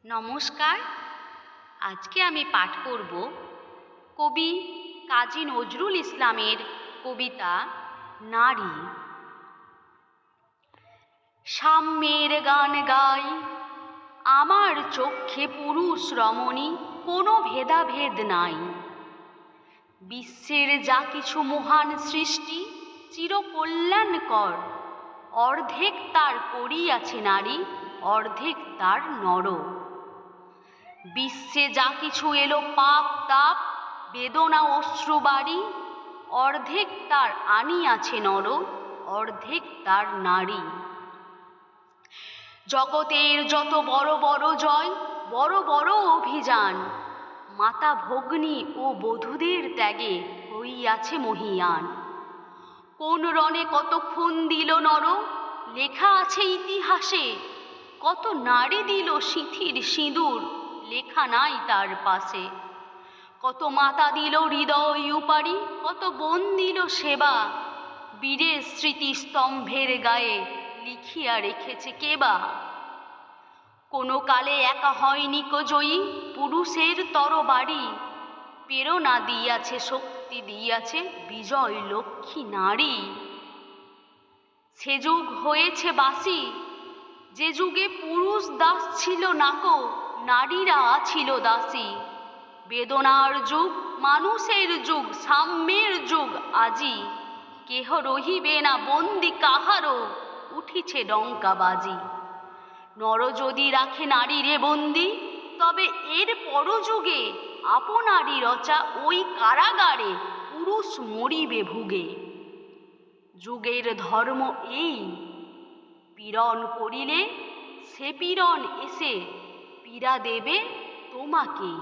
নমস্কার। আজকে আমি পাঠ করব কবি কাজী নজরুল ইসলামের কবিতা নারী। সাম্যের গান গাই, আমার চক্ষে পুরুষ রমণী, কোনো ভেদাভেদ নাই। বিশ্বের যা কিছু মহান সৃষ্টি চিরকল্যাণকর, অর্ধেক তার করিয়াছে নারী, অর্ধেক তার নর। বিশ্বে যা কিছু এলো পাপ তাপ বেদনা অশ্রু বাড়ি, অর্ধেক তার আনিয়াছে নর, অর্ধেক তার নারী। জগতের যত বড় বড় জয়, বড় বড় অভিযান, মাতা ভগ্নী ও বধূদের ত্যাগে হইয়াছে মহীয়ান। কোন রণে কত খুন দিল নর, লেখা আছে ইতিহাসে। কত নারী দিল সিঁথির সিঁদুর, লেখা নাই তার পাশে। কত মাতা দিল হৃদয় উপারি, কত বোন দিল সেবা, বীরের স্মৃতি স্তম্ভের গায়ে লিখিয়া রেখেছে কেবা। কোনো কালে একা হয়নি কো জয়ী, পুরুষের তরবারি, প্রেরণা দিয়াছে শক্তি দিয়াছে বিজয় লক্ষ্মী নারী। সে যুগ হয়েছে বাসি, যে যুগে পুরুষ দাস ছিল নাকো, নারীরা ছিল দাসী। বেদনার যুগ, মানুষের যুগ, সাম্যের যুগ আজি। কেহ রহিবে না বন্দি কাহারও, উঠিছে ডঙ্কাবাজি। নর যদি রাখে নারীরে বন্দি, তবে এর পরযুগে আপনারই রচা ওই কারাগারে পুরুষ মরিবে ভুগে। যুগের ধর্ম এই, পীড়ন করিলে সে পীড়ন এসে পীড়া দেবে তোমাকেই।